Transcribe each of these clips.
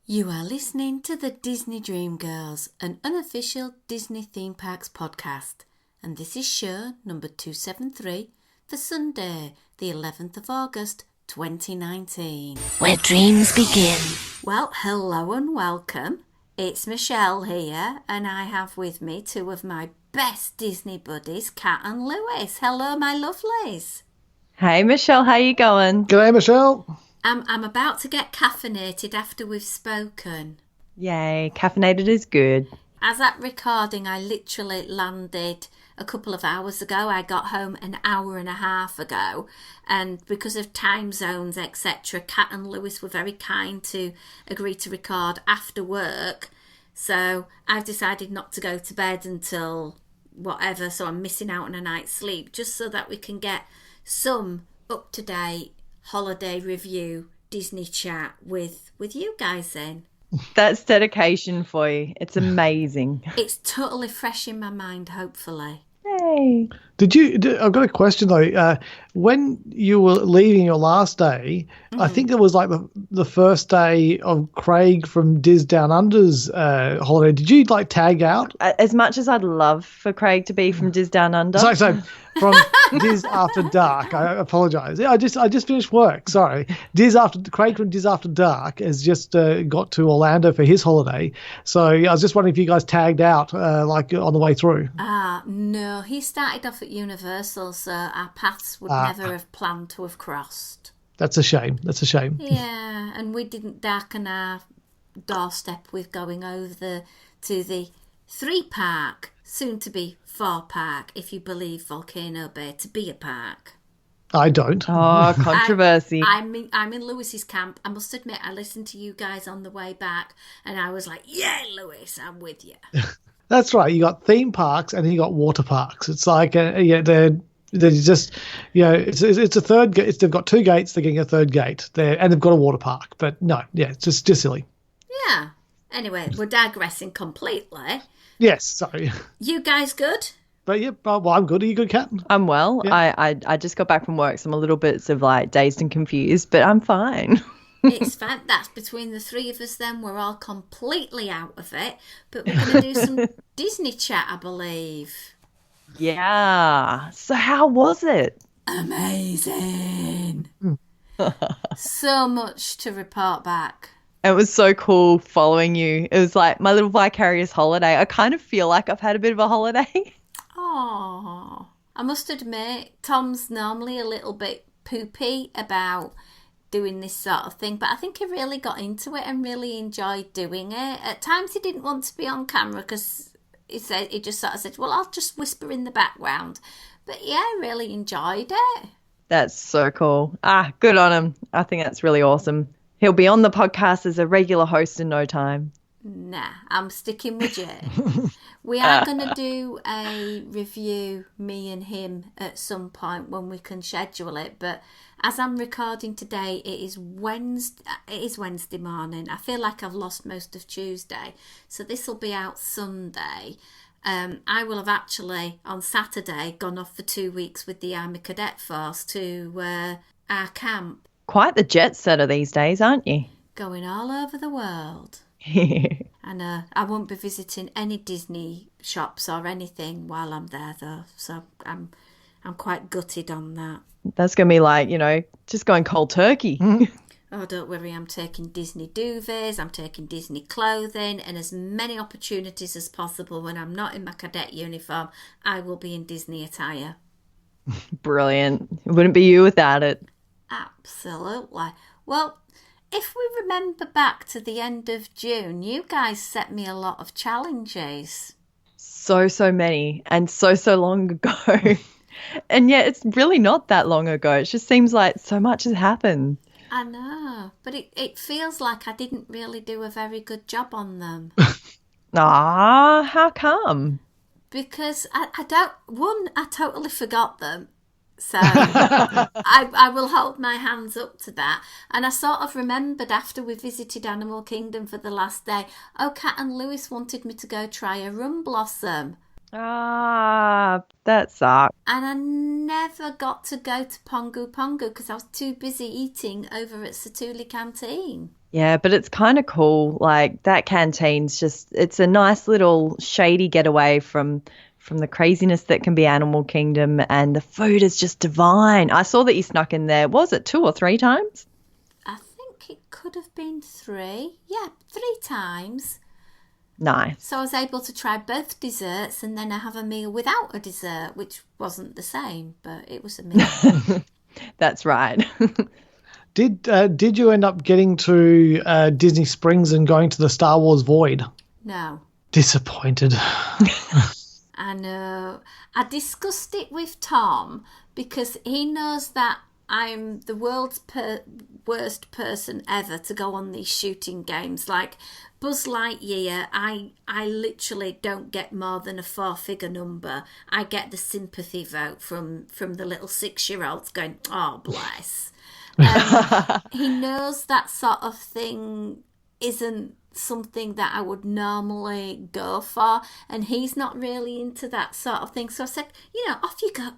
You are listening to the Disney Dream Girls, an unofficial Disney theme parks podcast, and this is show number 273 for Sunday, the 11th of August, 2019. Where dreams begin. Well, hello and welcome. It's Michelle here, and I have with me two of my best Disney buddies, Kat and Lewis. Hello, my lovelies. Hey, Michelle, how you going? G'day, Michelle. I'm about to get caffeinated after we've spoken. Yay, caffeinated is good. As at recording, I literally landed a couple of hours ago. I got home an hour and a half ago. And because of time zones, etc., Kat and Lewis were very kind to agree to record after work. So I've decided not to go to bed until whatever. So I'm missing out on a night's sleep just so that we can get some up-to-date holiday review Disney chat with you guys in. That's dedication for you. It's amazing. It's totally fresh in my mind, hopefully. Yay. I've got a question though. When you were leaving your last day, I think it was like the first day of Craig from Diz Down Under's holiday. Did you like tag out? As much as I'd love for Craig to be from Diz Down Under. So from Diz After Dark. I apologise. I just finished work. Sorry. Craig from Diz After Dark has just got to Orlando for his holiday. So I was just wondering if you guys tagged out like on the way through. No, he started off at Universal, so our paths would never have planned to have crossed. That's a shame. Yeah, and we didn't darken our doorstep with going over to the 3-park, soon to be 4-park, if you believe Volcano Bay to be a park. I don't. Oh, controversy. I'm in Lewis's camp. I must admit, I listened to you guys on the way back, and I was like, yeah, Lewis, I'm with you. That's right. You got theme parks and you got water parks. It's like they're just it's a third. They've got 2 gates. They're getting a third gate there, and they've got a water park. But no, yeah, it's just silly. Yeah. Anyway, we're digressing completely. Yes. Sorry. You guys good? But yeah, well, I'm good. Are you good, Kat? I'm well. Yeah. I just got back from work, so I'm a little bit of like dazed and confused, but I'm fine. It's fine. That's between the 3 of us then. We're all completely out of it. But we're going to do some Disney chat, I believe. Yeah. So how was it? Amazing. So much to report back. It was so cool following you. It was like my little vicarious holiday. I kind of feel like I've had a bit of a holiday. Oh, I must admit, Tom's normally a little bit poopy about doing this sort of thing, but I think he really got into it and really enjoyed doing it. At times he didn't want to be on camera because he just sort of said, well, I'll just whisper in the background. But yeah, I really enjoyed it. That's so cool. Good on him. I think that's really awesome. He'll be on the podcast as a regular host in no time. Nah, I'm sticking with you. We are going to do a review, me and him, at some point when we can schedule it. But as I'm recording today, it is Wednesday morning. I feel like I've lost most of Tuesday. So this will be out Sunday. I will have actually, on Saturday, gone off for 2 weeks with the Army Cadet Force to our camp. Quite the jet setter these days, aren't you? Going all over the world. And I won't be visiting any Disney shops or anything while I'm there, though. So I'm quite gutted on that. That's going to be like, just going cold turkey. Oh, don't worry. I'm taking Disney duvets. I'm taking Disney clothing and as many opportunities as possible. When I'm not in my cadet uniform, I will be in Disney attire. Brilliant. It wouldn't be you without it. Absolutely. Well, if we remember back to the end of June, you guys set me a lot of challenges. So many and so long ago. And yet it's really not that long ago. It just seems like so much has happened. I know, but it feels like I didn't really do a very good job on them. How come? Because I totally forgot them. So I will hold my hands up to that. And I sort of remembered after we visited Animal Kingdom for the last day, Kat and Lewis wanted me to go try a rum blossom. That sucks. And I never got to go to Pongu Pongu because I was too busy eating over at Satuli Canteen. Yeah, but it's kind of cool. Like that canteen's it's a nice little shady getaway from the craziness that can be Animal Kingdom, and the food is just divine. I saw that you snuck in there. Was it 2 or 3 times? I think it could have been 3. Yeah, 3 times. Nice. So I was able to try both desserts and then I have a meal without a dessert, which wasn't the same, but it was a meal. That's right. Did you end up getting to Disney Springs and going to the Star Wars Void? No. Disappointed. I know. I discussed it with Tom because he knows that I'm the world's worst person ever to go on these shooting games. Like Buzz Lightyear, I literally don't get more than a 4-figure number. I get the sympathy vote from the little 6-year-olds going, oh, bless. He knows that sort of thing isn't something that I would normally go for, and he's not really into that sort of thing. So I said, off you go,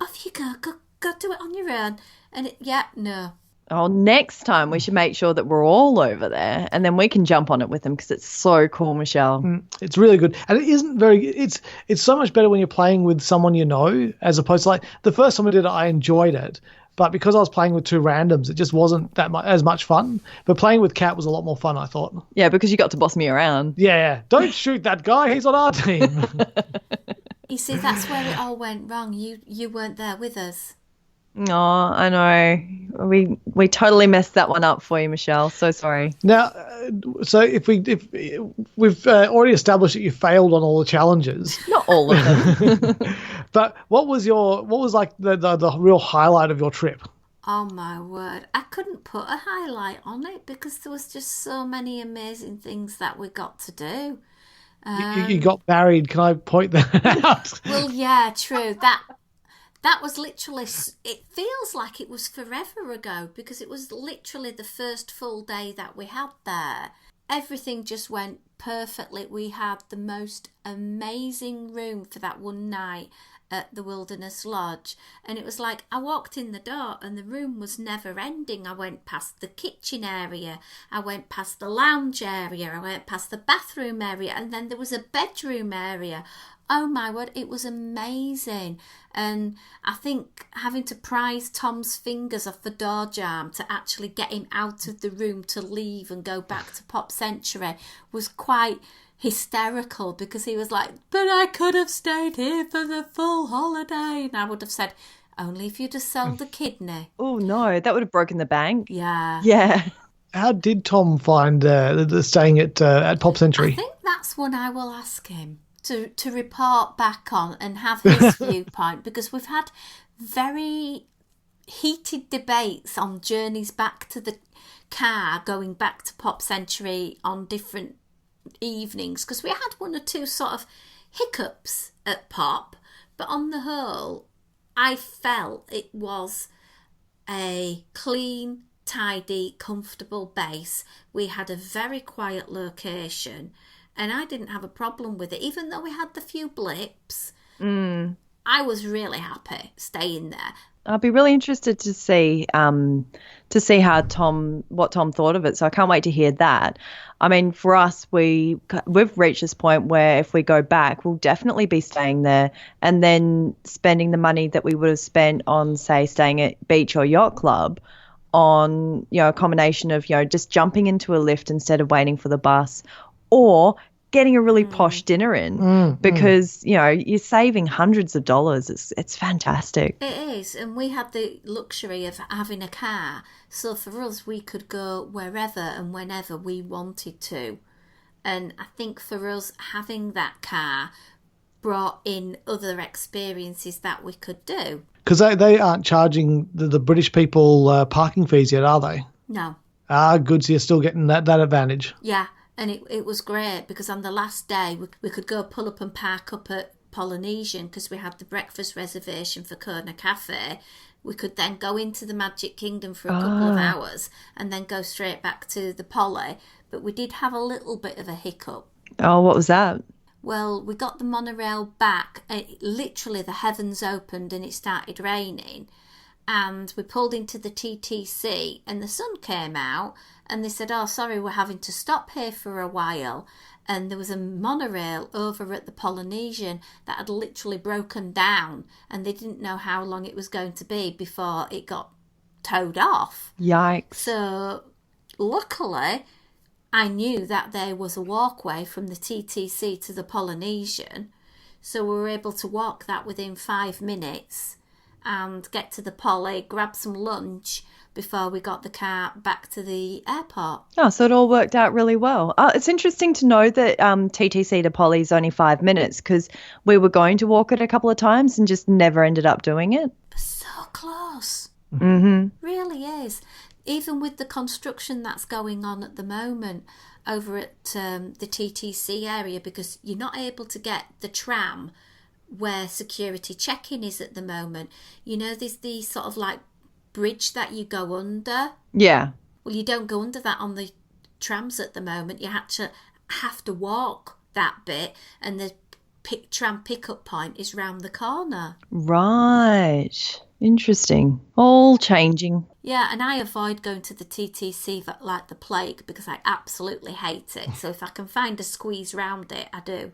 go do it on your own. And no. Oh, next time we should make sure that we're all over there, and then we can jump on it with them because it's so cool, Michelle. It's really good, and it isn't very. It's so much better when you're playing with someone you know, as opposed to like the first time I did it, I enjoyed it. But because I was playing with 2 randoms, it just wasn't as much fun. But playing with Kat was a lot more fun, I thought. Yeah, because you got to boss me around. Yeah. Don't shoot that guy. He's on our team. You see, that's where it all went wrong. You weren't there with us. Oh, I know. We totally messed that one up for you, Michelle. So sorry. Now, so if we've already established that you failed on all the challenges. Not all of them. But what was like the real highlight of your trip? Oh my word. I couldn't put a highlight on it because there was just so many amazing things that we got to do. You got married. Can I point that out? Well, yeah, true. That was literally, it feels like it was forever ago because it was literally the first full day that we had there. Everything just went perfectly. We had the most amazing room for that one night at the Wilderness Lodge, and it was like I walked in the door and the room was never ending. I went past the kitchen area, I went past the lounge area, I went past the bathroom area, and then there was a bedroom area. Oh my word, it was amazing. And I think having to prise Tom's fingers off the door jamb to actually get him out of the room to leave and go back to Pop Century was quite hysterical because he was like, but I could have stayed here for the full holiday. And I would have said, only if you'd have sold a kidney. Oh no, that would have broken the bank. Yeah. Yeah. How did Tom find the staying at Pop Century? I think that's one I will ask him to report back on and have his viewpoint, because we've had very heated debates on journeys back to the car, going back to Pop Century on different evenings, because we had 1 or 2 sort of hiccups at Pop, but on the whole I felt it was a clean, tidy, comfortable base. We had a very quiet location and I didn't have a problem with it, even though we had the few blips. I was really happy staying there. I'll be really interested to see how what Tom thought of it. So I can't wait to hear that. I mean, for us, we've reached this point where if we go back, we'll definitely be staying there and then spending the money that we would have spent on, say, staying at Beach or Yacht Club on, a combination of, just jumping into a lift instead of waiting for the bus, or getting a really posh dinner in, because you're saving hundreds of dollars. It's fantastic. It is, and we had the luxury of having a car, so for us we could go wherever and whenever we wanted to. And I think for us, having that car brought in other experiences that we could do. Because they aren't charging the British people parking fees yet, are they? No. Good, so you're still getting that advantage. Yeah. And it was great because on the last day we could go pull up and park up at Polynesian because we had the breakfast reservation for Kona Cafe. We could then go into the Magic Kingdom for a couple of hours and then go straight back to the Poly. But we did have a little bit of a hiccup. Oh, what was that? Well, we got the monorail back. Literally the heavens opened and it started raining. and we pulled into the TTC and the sun came out and they said, oh, sorry, we're having to stop here for a while. And there was a monorail over at the Polynesian that had literally broken down and they didn't know how long it was going to be before it got towed off. Yikes. So luckily I knew that there was a walkway from the TTC to the Polynesian. So we were able to walk that within 5 minutes and get to the Poly, grab some lunch before we got the car back to the airport. Oh, so it all worked out really well. It's interesting to know that TTC to Poly is only 5 minutes, because we were going to walk it a couple of times and just never ended up doing it. So close. Mm-hmm. Really is. Even with the construction that's going on at the moment over at the TTC area, because you're not able to get the tram where security check-in is at the moment. You know, there's the sort of like bridge that you go under. Yeah. Well, you don't go under that on the trams at the moment. You have to walk that bit, and the tram pickup point is round the corner. Right. Interesting. All changing. Yeah, and I avoid going to the TTC like the plague because I absolutely hate it. So if I can find a squeeze round it, I do.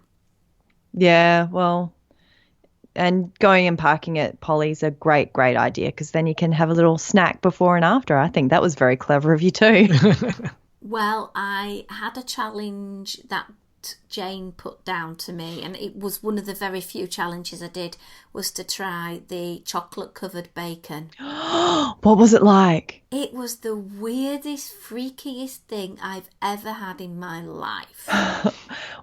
Yeah, well, and going and parking at Polly's a great idea, because then you can have a little snack before and after. I think that was very clever of you too. Well, I had a challenge that Jane put down to me, and it was one of the very few challenges I did, was to try the chocolate covered bacon. What was it like? It was the weirdest, freakiest thing I've ever had in my life.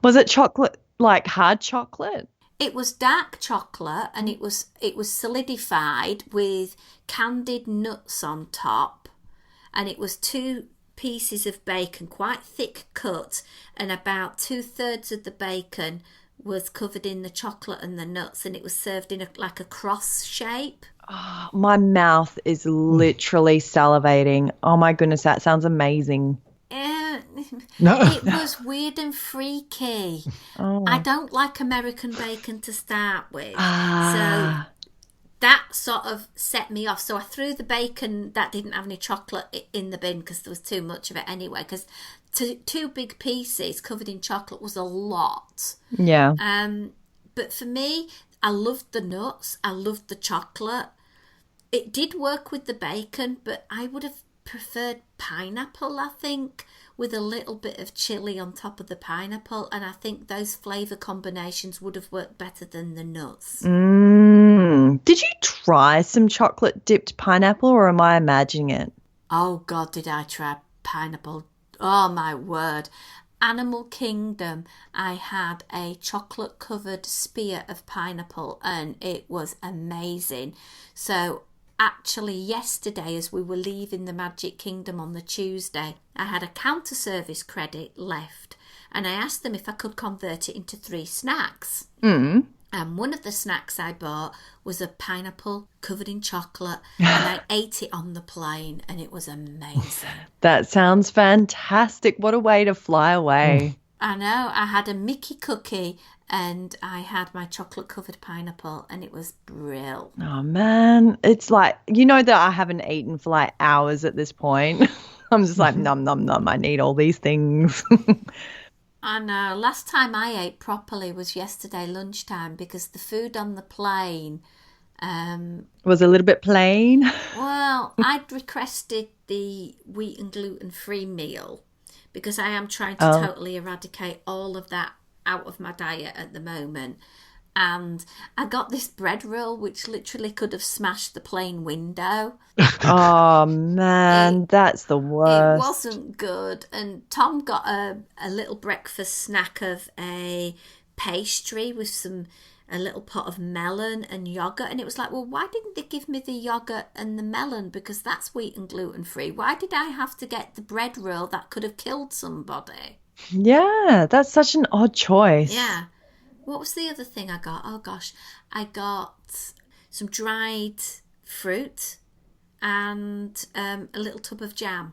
Was it chocolate, like hard chocolate? It was dark chocolate, and it was solidified with candied nuts on top, and it was 2 pieces of bacon, quite thick cut, and about 2/3 of the bacon was covered in the chocolate and the nuts, and it was served in like a cross shape. Oh, my mouth is literally salivating. Oh my goodness, that sounds amazing. No. It was weird and freaky. Oh. I don't like American bacon to start with. So that sort of set me off. So I threw the bacon that didn't have any chocolate in the bin because there was too much of it anyway. Because 2 big pieces covered in chocolate was a lot. Yeah. But for me, I loved the nuts. I loved the chocolate. It did work with the bacon, but I would have preferred pineapple, I think, with a little bit of chili on top of the pineapple, and I think those flavour combinations would have worked better than the nuts. Did you try some chocolate dipped pineapple, or am I imagining it? Oh God, did I try pineapple? Oh my word. Animal Kingdom, I had a chocolate covered spear of pineapple and it was amazing. So actually yesterday, as we were leaving the Magic Kingdom on the Tuesday, I had a counter service credit left, and I asked them if I could convert it into 3 snacks. And one of the snacks I bought was a pineapple covered in chocolate, and I ate it on the plane, and it was amazing. That sounds fantastic. What a way to fly away. I know. I had a Mickey cookie and I had my chocolate covered pineapple, and it was brilliant. Oh man, it's like, you know that I haven't eaten for like hours at this point. I'm just like nom nom nom, I need all these things. I know. Last time I ate properly was yesterday lunchtime, because the food on the plane was a little bit plain. Well, I'd requested the wheat and gluten-free meal because I am trying to totally eradicate all of that out of my diet at the moment. And I got this bread roll which literally could have smashed the plane window. Oh man, that's the worst. It wasn't good. And Tom got a little breakfast snack of a pastry with a little pot of melon and yogurt, and it was like, well, why didn't they give me the yogurt and the melon, because that's wheat and gluten free? Why did I have to get the bread roll that could have killed somebody? Yeah, that's such an odd choice. Yeah. What was the other thing I got? Oh gosh, I got some dried fruit and a little tub of jam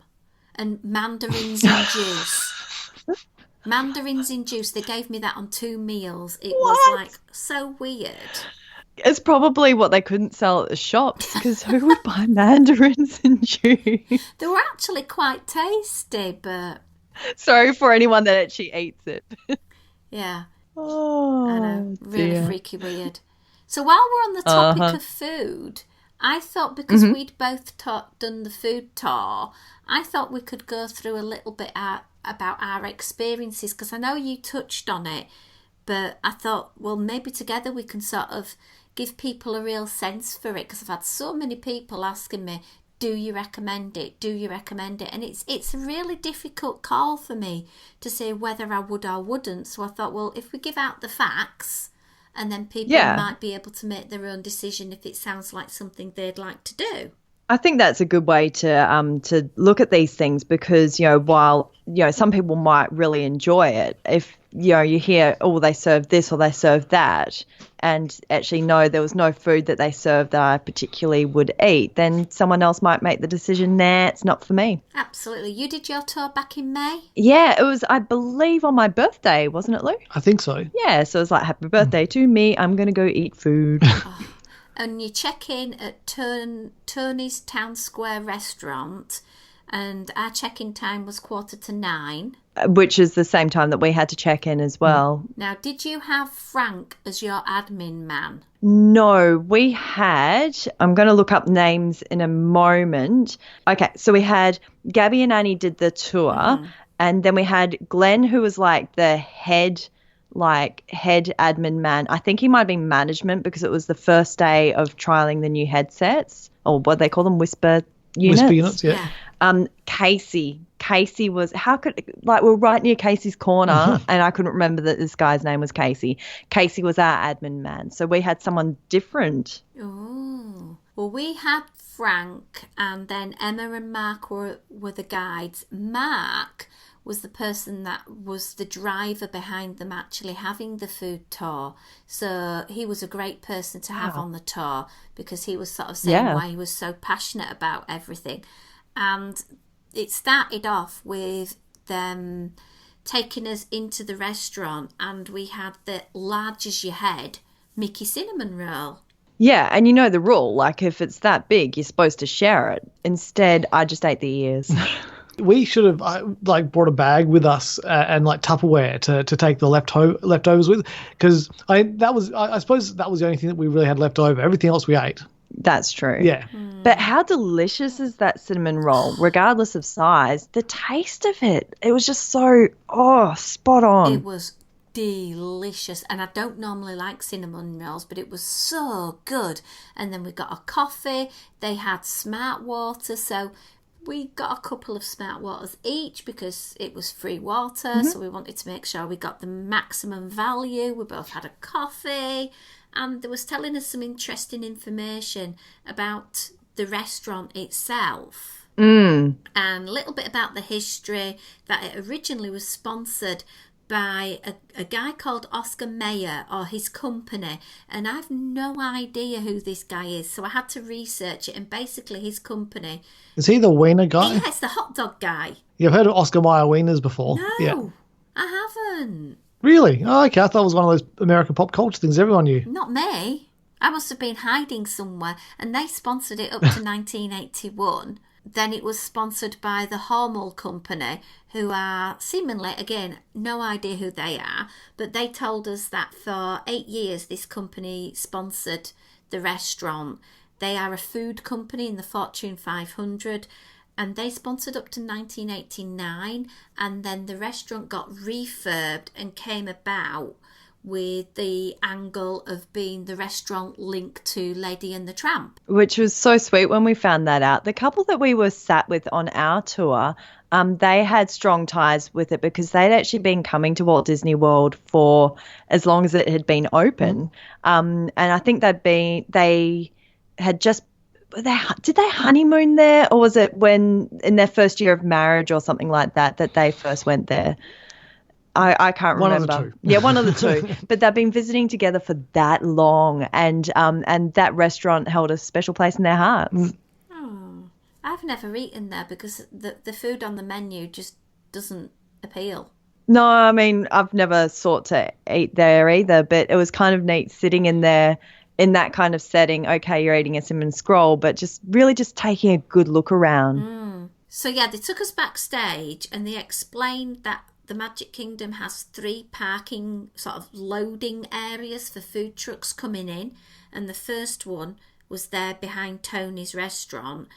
and mandarins in juice. Mandarins in juice. They gave me that on 2 meals. It was like so weird. It's probably what they couldn't sell at the shops because who would buy mandarins in June? They were actually quite tasty, but Sorry for anyone that actually eats it. yeah, Oh, I know, really dear. freaky weird. So while we're on the topic of food, I thought because we'd both done the food tour, I thought we could go through a little bit about our experiences because I know you touched on it, but I thought, well, maybe together we can sort of give people a real sense for it because I've had so many people asking me, do you recommend it? Do you recommend it? And it's a really difficult call for me to say whether I would or wouldn't. So I thought, well, if we give out the facts and then people Yeah. might be able to make their own decision if it sounds like something they'd like to do. I think that's a good way to look at these things because, while, some people might really enjoy it, if, you hear, oh, they serve this or they serve that, and actually no, there was no food that they served that I particularly would eat, then someone else might make the decision, nah, it's not for me. Absolutely. You did your tour back in May? Yeah, it was, I believe, on my birthday, wasn't it, Lou? I think so. Yeah, so it was like, happy birthday to me, I'm going to go eat food. And you check in at Tony's Town Square restaurant, and our check-in time was 8:45. Which is the same time that we had to check in as well. Now, did you have Frank as your admin man? No, we had, I'm going to look up names in a moment. Okay, so we had Gabby and Annie did the tour, and then we had Glenn, who was like the head admin man. I think he might have been management because it was the first day of trialing the new headsets, or what they call them, whisper units. Whisper units, yeah. Casey was, we're right near Casey's corner, and I couldn't remember that this guy's name was Casey. Casey was our admin man, so we had someone different. Oh, well, we had Frank, and then Emma and Mark were the guides. Mark was the person that was the driver behind them actually having the food tour. So he was a great person to have on the tour because he was sort of saying why he was so passionate about everything. And it started off with them taking us into the restaurant, and we had the large as your head Mickey cinnamon roll. Yeah, and you know the rule, like if it's that big, you're supposed to share it. Instead, I just ate the ears. We should have brought a bag with us and like Tupperware to take the leftovers with, because I suppose that was the only thing that we really had left over. Everything else we ate. That's true. Yeah. But how delicious is that cinnamon roll, regardless of size? The taste of it, it was just so, spot on. It was delicious, and I don't normally like cinnamon rolls, but it was so good. And then we got a coffee. They had smart water, so we got a couple of smart waters each because it was free water, so we wanted to make sure we got the maximum value. We both had a coffee, and they was telling us some interesting information about the restaurant itself. And a little bit about the history, that it originally was sponsored by a guy called Oscar Mayer, or his company, and I've no idea who this guy is, so I had to research it. And basically his company, Is he the wiener guy? yeah, it's the hot dog guy. You've heard of Oscar Mayer wieners before? No, Yeah. I haven't. Really? Oh, okay. I thought it was one of those American pop culture things everyone knew. Not me. I must have been hiding somewhere, and they sponsored it up to 1981. Then it was sponsored by the Hormel Company, who are seemingly, again, no idea who they are, but they told us that for 8 years this company sponsored the restaurant. They are a food company in the Fortune 500, and they sponsored up to 1989, and then the restaurant got refurbed and came about with the angle of being the restaurant linked to Lady and the Tramp. Which was so sweet when we found that out. The couple that we were sat with on our tour, they had strong ties with it because they'd actually been coming to Walt Disney World for as long as it had been open. And I think did they honeymoon there, or was it when in their first year of marriage or something like that they first went there? I can't remember. One of the two. Yeah, one of the two. But they've been visiting together for that long, and that restaurant held a special place in their hearts. Oh, I've never eaten there because the food on the menu just doesn't appeal. No, I mean, I've never sought to eat there either, but it was kind of neat sitting in there in that kind of setting, okay, you're eating a cinnamon scroll, but just really just taking a good look around. So yeah, they took us backstage and they explained that the Magic Kingdom has 3 parking sort of loading areas for food trucks coming in, and the first one was there behind Tony's restaurant,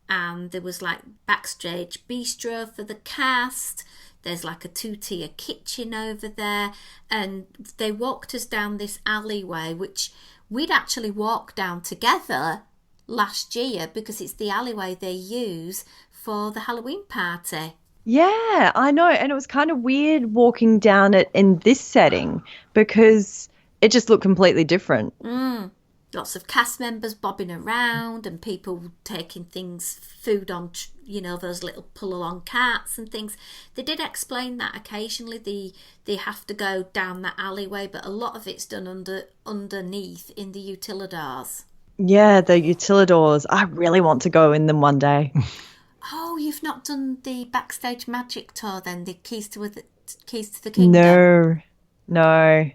and there was like backstage bistro for the cast. There's like a 2-tier kitchen over there, and they walked us down this alleyway, which we'd actually walked down together last year because it's the alleyway they use for the Halloween party. Yeah, I know. And it was kind of weird walking down it in this setting because it just looked completely different. Lots of cast members bobbing around and people taking food on, those little pull-along carts and things. They did explain that occasionally they have to go down that alleyway, but a lot of it's done underneath in the utilidors. Yeah, the utilidors. I really want to go in them one day. Oh, you've not done the backstage magic tour then? The keys to the kingdom? No,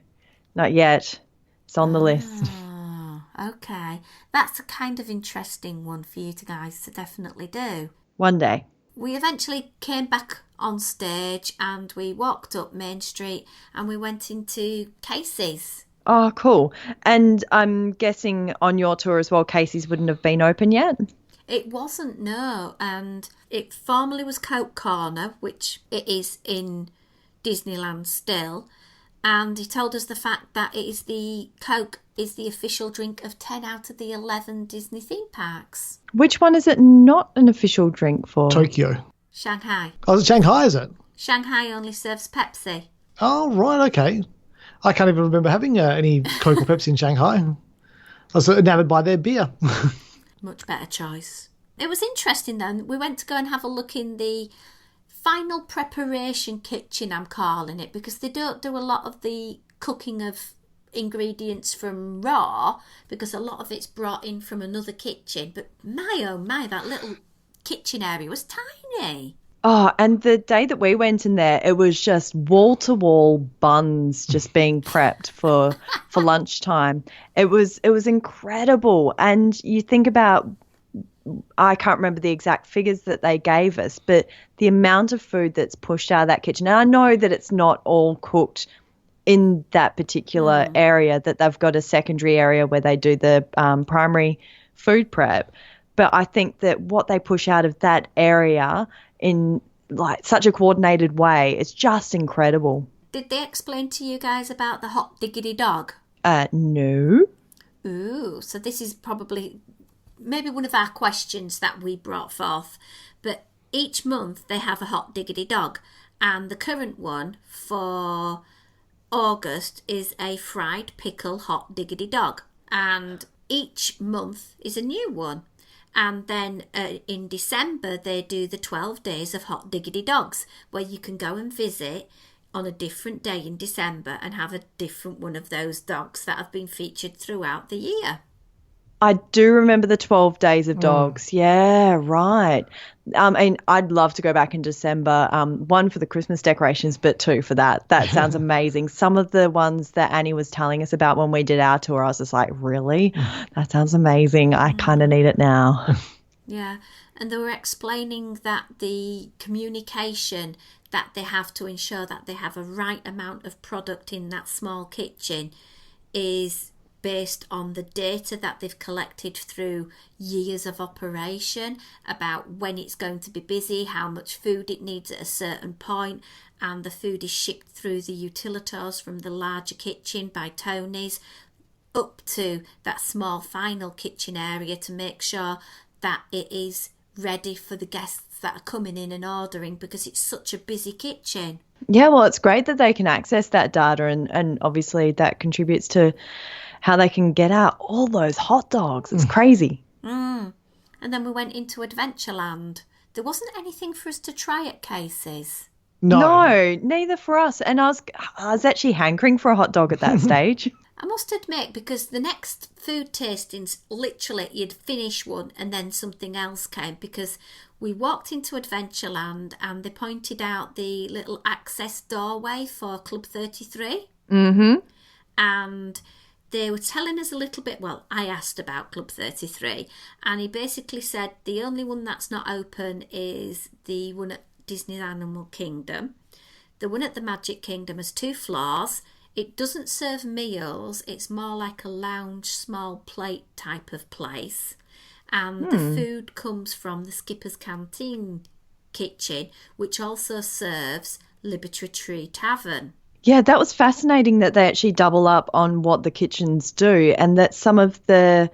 not yet. It's on the list. Oh, okay. That's a kind of interesting one for you guys to definitely do. One day. We eventually came back on stage and we walked up Main Street and we went into Casey's. Oh, cool. And I'm guessing on your tour as well, Casey's wouldn't have been open yet? It wasn't, no, and it formerly was Coke Corner, which it is in Disneyland still, and he told us the fact that Coke is the official drink of 10 out of the 11 Disney theme parks. Which one is it not an official drink for? Tokyo. Shanghai. Oh, is it Shanghai, is it? Shanghai only serves Pepsi. Oh, right, okay. I can't even remember having any Coke or Pepsi in Shanghai. I was enamored by their beer. Much better choice. It was interesting though. We went to go and have a look in the final preparation kitchen, I'm calling it, because they don't do a lot of the cooking of ingredients from raw because a lot of it's brought in from another kitchen. But my oh my, that little kitchen area was tiny. Oh, and the day that we went in there, it was just wall-to-wall buns just being prepped for lunchtime. It was incredible. And you think about, I can't remember the exact figures that they gave us, but the amount of food that's pushed out of that kitchen. And I know that it's not all cooked in that particular area, that they've got a secondary area where they do the primary food prep. But I think that what they push out of that area in like such a coordinated way, it's just incredible. Did they explain to you guys about the hot diggity dog? No. Ooh, so this is probably maybe one of our questions that we brought forth. But each month they have a hot diggity dog, and the current one for August is a fried pickle hot diggity dog, and each month is a new one. And then in December, they do the 12 days of hot diggity dogs, where you can go and visit on a different day in December and have a different one of those dogs that have been featured throughout the year. I do remember the 12 days of dogs. Yeah, right. And I'd love to go back in December, one for the Christmas decorations, but two for that. That sounds amazing. Some of the ones that Annie was telling us about when we did our tour, I was just like, really? That sounds amazing. I kind of need it now. Yeah, and they were explaining that the communication that they have to ensure that they have a right amount of product in that small kitchen is based on the data that they've collected through years of operation about when it's going to be busy, how much food it needs at a certain point, and the food is shipped through the utilitors from the larger kitchen by Tony's up to that small final kitchen area to make sure that it is ready for the guests that are coming in and ordering, because it's such a busy kitchen. Yeah, well, it's great that they can access that data, and obviously that contributes to how they can get out all those hot dogs. It's crazy. And then we went into Adventureland. There wasn't anything for us to try at Casey's. No, neither for us. And I was actually hankering for a hot dog at that stage. I must admit, because the next food tastings, literally, you'd finish one and then something else came, because we walked into Adventureland and they pointed out the little access doorway for Club 33. Mm-hmm. And they were telling us a little bit. Well, I asked about Club 33, and he basically said the only one that's not open is the one at Disney Animal Kingdom. The one at the Magic Kingdom has 2 floors. It doesn't serve meals. It's more like a lounge, small plate type of place. And the food comes from the Skipper's Canteen kitchen, which also serves Liberty Tree Tavern. Yeah, that was fascinating that they actually double up on what the kitchens do, and that some of the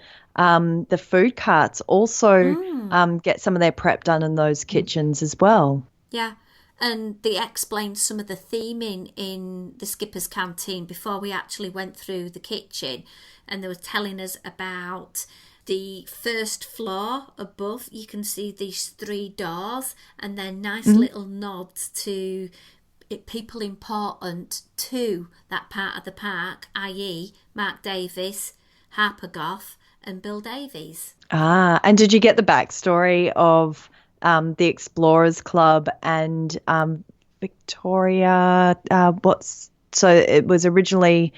food carts also get some of their prep done in those kitchens as well. Yeah, and they explained some of the theming in the Skipper's Canteen before we actually went through the kitchen, and they were telling us about the first floor above. You can see these 3 doors, and they're nice little nods to people important to that part of the park, i.e. Mark Davis, Harper Goff and Bill Davies. Ah, and did you get the backstory of the Explorers Club and Victoria? So it was originally,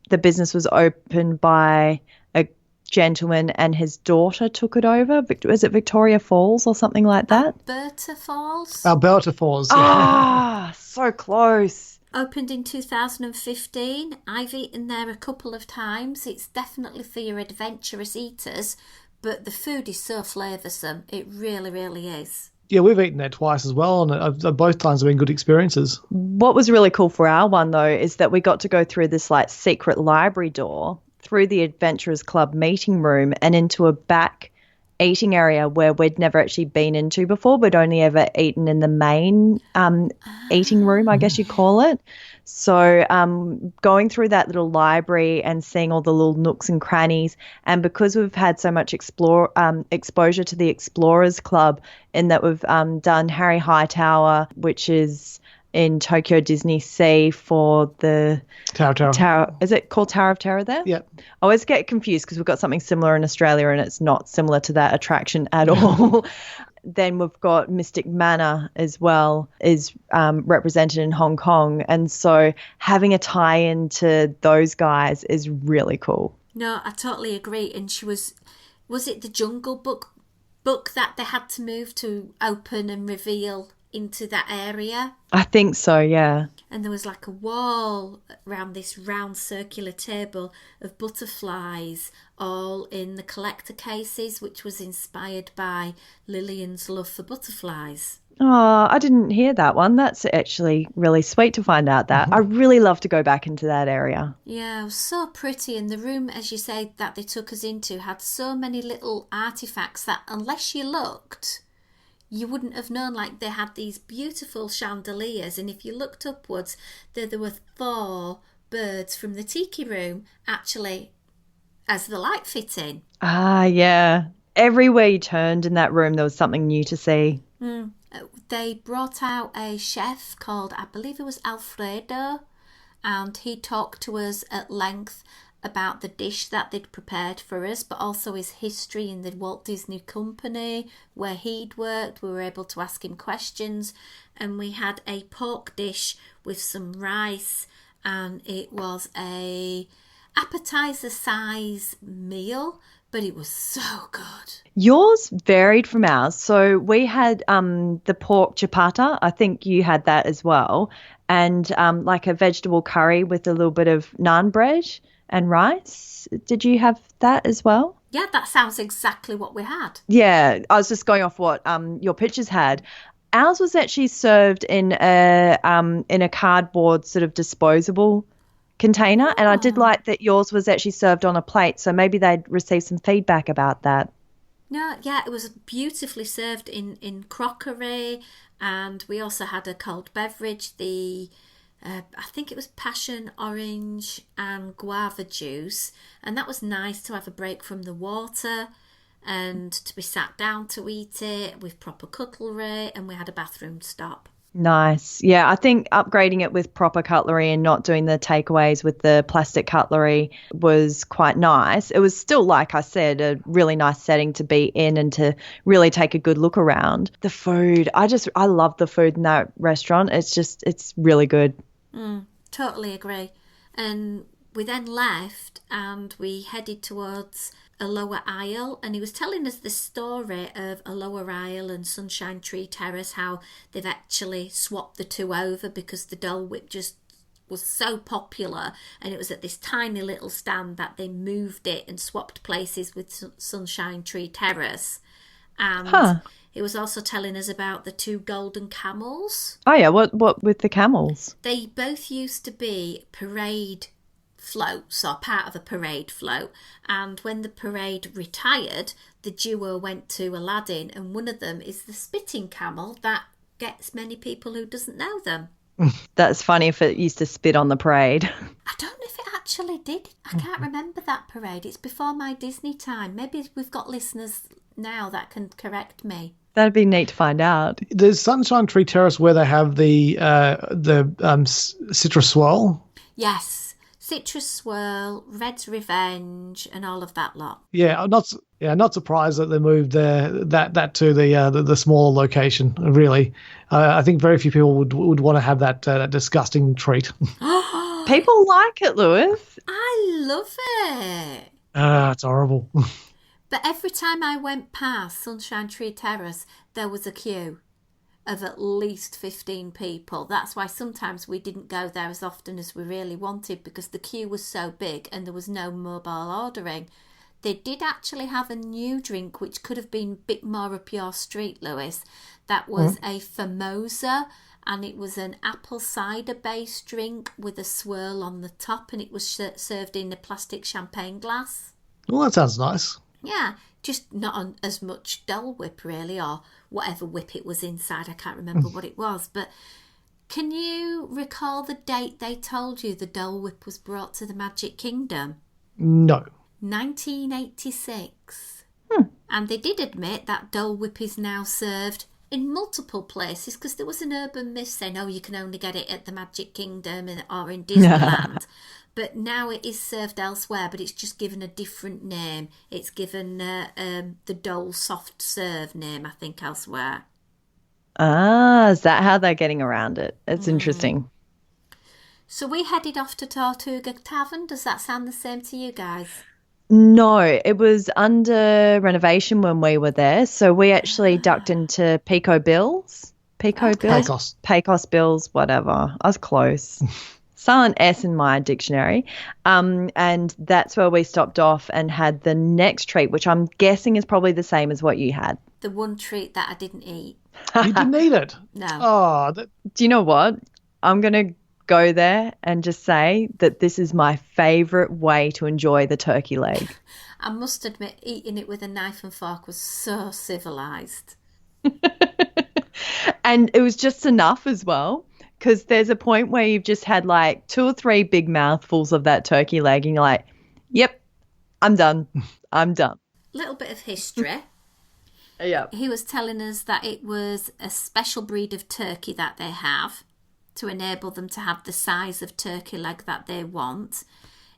the business was opened by a gentleman and his daughter took it over. Was it Victoria Falls or something like that? Alberta Falls. Alberta Falls. Yeah. Ah, so close. Opened in 2015. I've eaten there a couple of times. It's definitely for your adventurous eaters, but the food is so flavoursome. It really, really is. Yeah, we've eaten there twice as well, and both times have been good experiences. What was really cool for our one, though, is that we got to go through this like secret library door, through the Adventurers Club meeting room and into a back eating area where we'd never actually been into before. We'd only ever eaten in the main eating room, I guess you call it. So going through that little library and seeing all the little nooks and crannies, and because we've had so much exposure to the Explorers Club in that we've done Harry Hightower, which is in Tokyo Disney Sea for the Tower. Is it called Tower of Terror there? Yeah. I always get confused because we've got something similar in Australia and it's not similar to that attraction at all. Then we've got Mystic Manor as well, is represented in Hong Kong. And so having a tie-in to those guys is really cool. No, I totally agree. And she was it the Jungle Book that they had to move to open and reveal into that area? I think so, yeah. And there was like a wall around this round circular table of butterflies, all in the collector cases, which was inspired by Lillian's love for butterflies. Oh, I didn't hear that one. That's actually really sweet to find out that. I really love to go back into that area. Yeah, it was so pretty. And the room, as you say, that they took us into had so many little artefacts that unless you looked, you wouldn't have known. Like, they had these beautiful chandeliers, and if you looked upwards, there were 4 birds from the tiki room actually as the light fitting. Ah, yeah. Everywhere you turned in that room, there was something new to see. They brought out a chef called, I believe it was Alfredo, and he talked to us at length about the dish that they'd prepared for us, but also his history in the Walt Disney Company, where he'd worked. We were able to ask him questions, and we had a pork dish with some rice, and it was a appetizer size meal, but it was so good. Yours varied from ours. So we had the pork chapata. I think you had that as well, and like a vegetable curry with a little bit of naan bread and rice. Did you have that as well? Yeah, that sounds exactly what we had. Yeah, I was just going off what your pictures had. Ours was actually served in a cardboard sort of disposable container, and I did like that yours was actually served on a plate, so maybe they'd received some feedback about that. No, yeah, it was beautifully served in crockery, and we also had a cold beverage, I think it was passion orange and guava juice, and that was nice to have a break from the water and to be sat down to eat it with proper cutlery, and we had a bathroom stop. Nice. Yeah, I think upgrading it with proper cutlery and not doing the takeaways with the plastic cutlery was quite nice. It was still, like I said, a really nice setting to be in and to really take a good look around. The food, I love the food in that restaurant. It's really good. Totally agree. And we then left and we headed towards a lower aisle, and he was telling us the story of a lower aisle and Sunshine Tree Terrace, how they've actually swapped the two over because the Dole Whip just was so popular, and it was at this tiny little stand that they moved it and swapped places with Sunshine Tree Terrace. And he was also telling us about the two golden camels. Oh yeah, what with the camels? They both used to be parade floats, or part of a parade float, and when the parade retired, the duo went to Aladdin, and one of them is the spitting camel that gets many people who doesn't know them. That's funny if it used to spit on the parade. I don't know if it actually did. I can't remember that parade. It's before my Disney time. Maybe we've got listeners now that can correct me. That'd be neat to find out. There's Sunshine Tree Terrace where they have the citrus swirl. Yes, Citrus Swirl, Red's Revenge, and all of that lot. Yeah, I'm not surprised that they moved that to the smaller location. Really, I think very few people would want to have that disgusting treat. People like it, Lewis. I love it. It's horrible. But every time I went past Sunshine Tree Terrace, there was a queue of at least 15 people. That's why sometimes we didn't go there as often as we really wanted, because the queue was so big and there was no mobile ordering. They did actually have a new drink which could have been a bit more up your street, Lewis. That was a Famosa, and it was an apple cider based drink with a swirl on the top, and it was served in a plastic champagne glass. Well, that sounds nice. Yeah, just not on as much Dole Whip really, or whatever whip it was inside. I can't remember what it was. But can you recall the date they told you the Dole Whip was brought to the Magic Kingdom? No. 1986. And they did admit that Dole Whip is now served in multiple places, because there was an urban myth saying, oh, you can only get it at the Magic Kingdom or in Disneyland. But now it is served elsewhere, but it's just given a different name. It's given the Dole Soft Serve name, I think, elsewhere. Ah, is that how they're getting around it? It's interesting. So we headed off to Tortuga Tavern. Does that sound the same to you guys? No, it was under renovation when we were there. So we actually ducked into Pico Bills. Pecos. Pecos Bills, whatever. I was close. Silent S in my dictionary. And that's where we stopped off and had the next treat, which I'm guessing is probably the same as what you had. The one treat that I didn't eat. You didn't eat it? No. Oh, Do you know what? I'm going to go there and just say that this is my favourite way to enjoy the turkey leg. I must admit, eating it with a knife and fork was so civilised. And it was just enough as well, because there's a point where you've just had like 2 or 3 big mouthfuls of that turkey leg and you're like, yep, I'm done. I'm done. Little bit of history. Yeah. He was telling us that it was a special breed of turkey that they have to enable them to have the size of turkey leg that they want.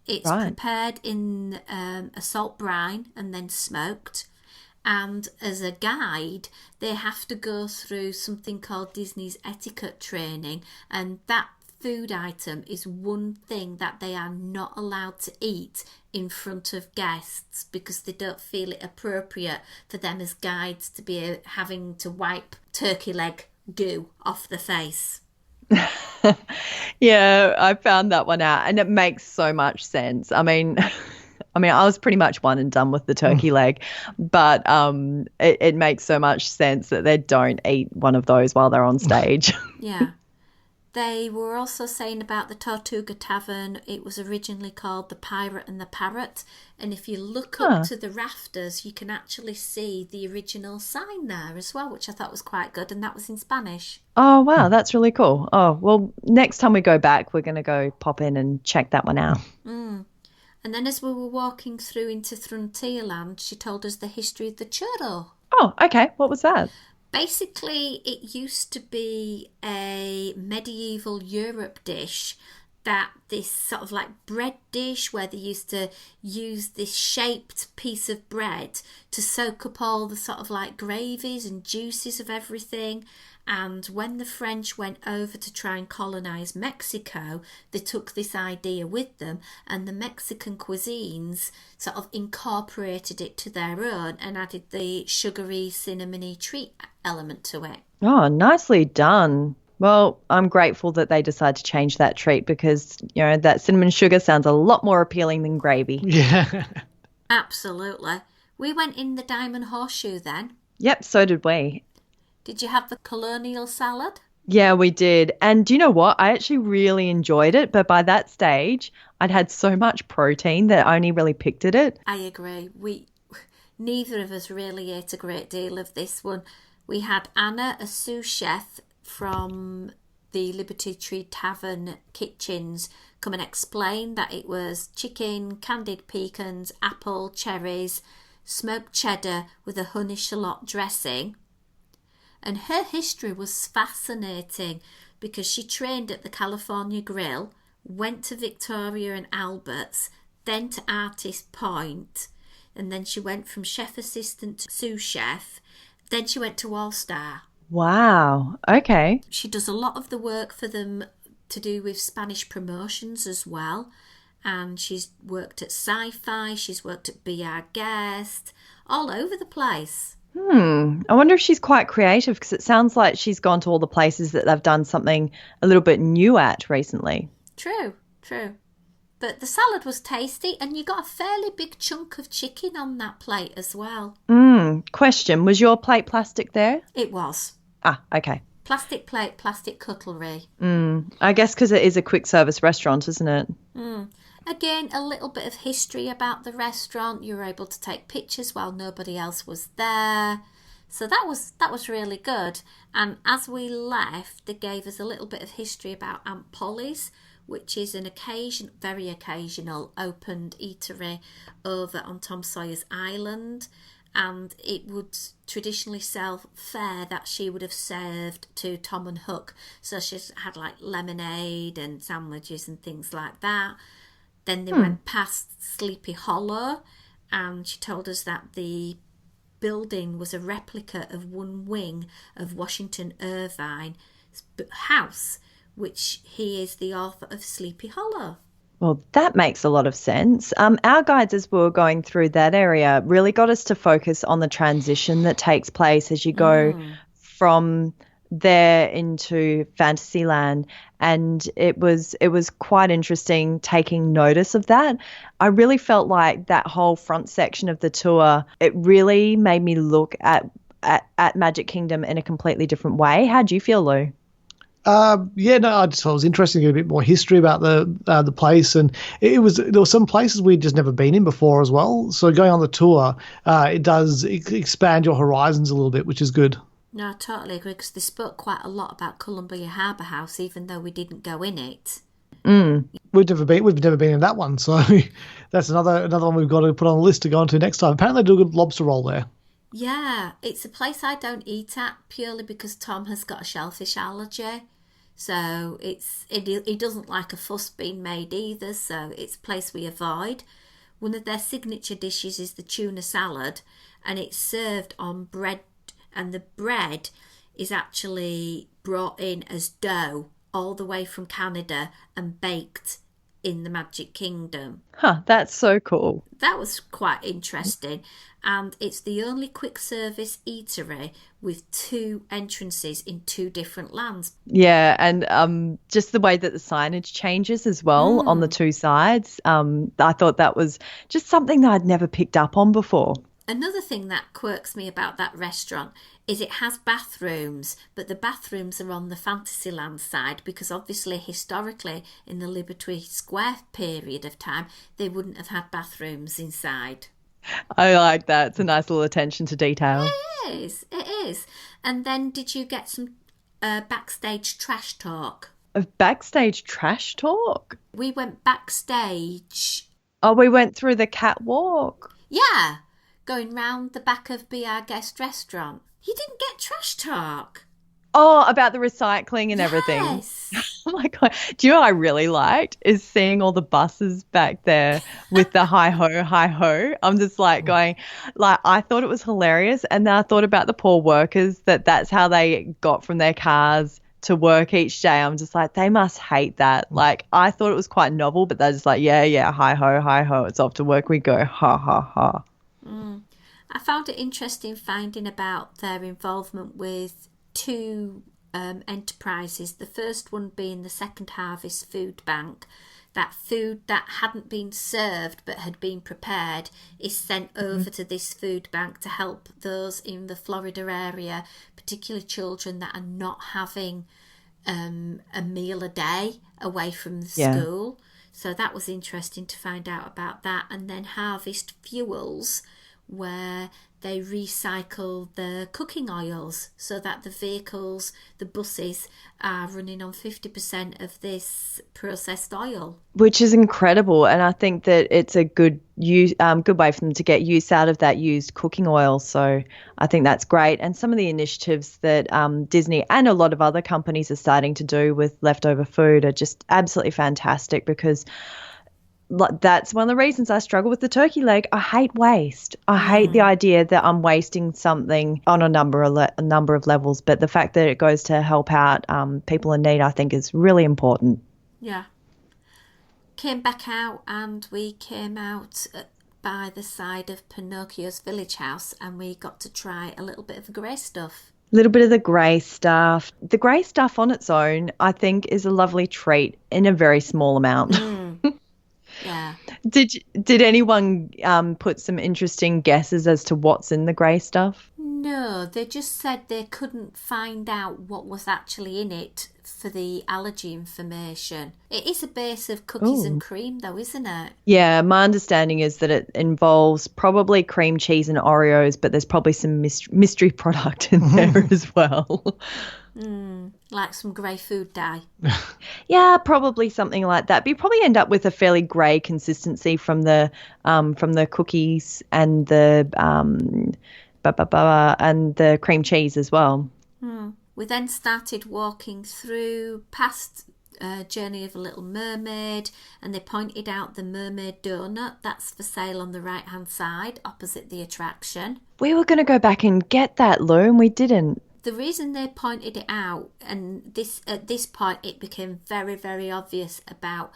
It's prepared in a salt brine and then smoked. And as a guide, they have to go through something called Disney's etiquette training. And that food item is one thing that they are not allowed to eat in front of guests, because they don't feel it appropriate for them as guides to be having to wipe turkey leg goo off the face. Yeah, I found that one out, and it makes so much sense. I mean, I was pretty much one and done with the turkey leg, but it makes so much sense that they don't eat one of those while they're on stage. Yeah. They were also saying about the Tortuga Tavern, it was originally called the Pirate and the Parrot. And if you look up to the rafters, you can actually see the original sign there as well, which I thought was quite good. And that was in Spanish. Oh, wow. That's really cool. Oh, well, next time we go back, we're going to go pop in and check that one out. And then as we were walking through into Frontierland, she told us the history of the churro. Oh, okay. What was that? Basically, it used to be a medieval Europe dish, that this sort of like bread dish where they used to use this shaped piece of bread to soak up all the sort of like gravies and juices of everything. And when the French went over to try and colonise Mexico, they took this idea with them, and the Mexican cuisines sort of incorporated it to their own and added the sugary, cinnamony treat element to it. Oh, nicely done. Well, I'm grateful that they decided to change that treat because, that cinnamon sugar sounds a lot more appealing than gravy. Yeah. Absolutely. We went in the Diamond Horseshoe then. Yep, so did we. Did you have the colonial salad? Yeah, we did. And do you know what? I actually really enjoyed it. But by that stage, I'd had so much protein that I only really picked at it. I agree. Neither of us really ate a great deal of this one. We had Anna, a sous chef from the Liberty Tree Tavern kitchens, come and explain that it was chicken, candied pecans, apple, cherries, smoked cheddar with a honey shallot dressing. And her history was fascinating because she trained at the California Grill, went to Victoria and Albert's, then to Artist Point, and then she went from chef assistant to sous chef, then she went to All Star. Wow. Okay. She does a lot of the work for them to do with Spanish promotions as well. And she's worked at Sci-Fi, she's worked at Be Our Guest, all over the place. I wonder if she's quite creative because it sounds like she's gone to all the places that they've done something a little bit new at recently. True. But the salad was tasty and you got a fairly big chunk of chicken on that plate as well. Question, was your plate plastic there? It was. Ah, okay. Plastic plate, plastic cutlery. I guess because it is a quick service restaurant, isn't it? Again, a little bit of history about the restaurant. You were able to take pictures while nobody else was there. So that was really good. And as we left, they gave us a little bit of history about Aunt Polly's, which is an very occasional opened eatery over on Tom Sawyer's Island. And it would traditionally sell fare that she would have served to Tom and Hook. So she's had like lemonade and sandwiches and things like that. Then they went past Sleepy Hollow, and she told us that the building was a replica of one wing of Washington Irvine's house, which he is the author of Sleepy Hollow. Well, that makes a lot of sense. Our guides, as we were going through that area, really got us to focus on the transition that takes place as you go from there into Fantasyland, and it was quite interesting taking notice of that. I really felt like that whole front section of the tour, it really made me look at Magic Kingdom in a completely different way. How do you feel, Lou? I just thought it was interesting to get a bit more history about the place, and there were some places we'd just never been in before as well. So going on the tour, it does expand your horizons a little bit, which is good. No, I totally agree, because they spoke quite a lot about Columbia Harbour House, even though we didn't go in it. We've never been in that one, so that's another one we've got to put on the list to go into next time. Apparently they do a good lobster roll there. Yeah, it's a place I don't eat at purely because Tom has got a shellfish allergy. So he doesn't like a fuss being made either, so it's a place we avoid. One of their signature dishes is the tuna salad, and it's served on bread, and the bread is actually brought in as dough all the way from Canada and baked in the Magic Kingdom. That's so cool. That was quite interesting. And it's the only quick service eatery with 2 entrances in 2 different lands. Yeah, and just the way that the signage changes as well on the 2 sides. I thought that was just something that I'd never picked up on before. Another thing that quirks me about that restaurant is it has bathrooms, but the bathrooms are on the Fantasyland side because obviously historically in the Liberty Square period of time, they wouldn't have had bathrooms inside. I like that. It's a nice little attention to detail. It is. And then did you get some backstage trash talk? A backstage trash talk? We went backstage. Oh, we went through the catwalk? Yeah, going round the back of Be Our Guest restaurant. You didn't get trash talk. Oh, about the recycling and everything. Yes. Oh my God. Do you know what I really liked is seeing all the buses back there with the hi ho, hi ho. I'm just like going, like, I thought it was hilarious. And then I thought about the poor workers that's how they got from their cars to work each day. I'm just like, they must hate that. Like, I thought it was quite novel, but they're just like, yeah, hi ho, it's off to work we go, ha, ha, ha. I found it interesting finding about their involvement with two enterprises. The first one being the Second Harvest Food Bank. That food that hadn't been served but had been prepared is sent over to this food bank to help those in the Florida area, particularly children that are not having a meal a day away from the school. So that was interesting to find out about that. And then Harvest Fuels, where they recycle the cooking oils so that the vehicles, the buses, are running on 50% of this processed oil. Which is incredible. And I think that it's a good good way for them to get use out of that used cooking oil. So I think that's great. And some of the initiatives that Disney and a lot of other companies are starting to do with leftover food are just absolutely fantastic, because that's one of the reasons I struggle with the turkey leg. I hate waste. I hate the idea that I'm wasting something on a number of levels, but the fact that it goes to help out people in need, I think, is really important. Yeah. Came back out, and we came out by the side of Pinocchio's village house, and we got to try a little bit of the grey stuff. A little bit of the grey stuff. The grey stuff on its own, I think, is a lovely treat in a very small amount. Yeah. Did anyone put some interesting guesses as to what's in the grey stuff? No, they just said they couldn't find out what was actually in it for the allergy information. It is a base of cookies and cream, though, isn't it? Yeah, my understanding is that it involves probably cream cheese and Oreos, but there's probably some mystery product in there as well. Like some grey food dye. Yeah, probably something like that. But you probably end up with a fairly grey consistency from the cookies and the and the cream cheese as well. We then started walking through past Journey of a Little Mermaid, and they pointed out the Mermaid Donut. That's for sale on the right-hand side, opposite the attraction. We were going to go back and get that, Lou, and we didn't. The reason they pointed it out, and at this point it became very, very obvious about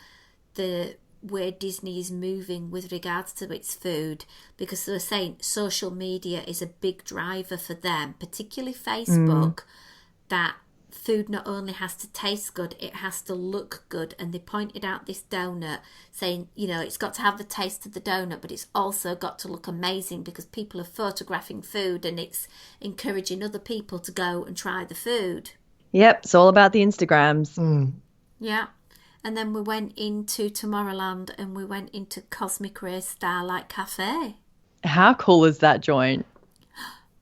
the way Disney is moving with regards to its food, because they were saying social media is a big driver for them, particularly Facebook, that food not only has to taste good, it has to look good. And they pointed out this donut, saying, you know, it's got to have the taste of the donut, but it's also got to look amazing, because people are photographing food and it's encouraging other people to go and try the food. Yep, it's all about the Instagrams. Yeah. And then we went into Tomorrowland, and we went into Cosmic Rays Starlight Cafe. How cool is that joint?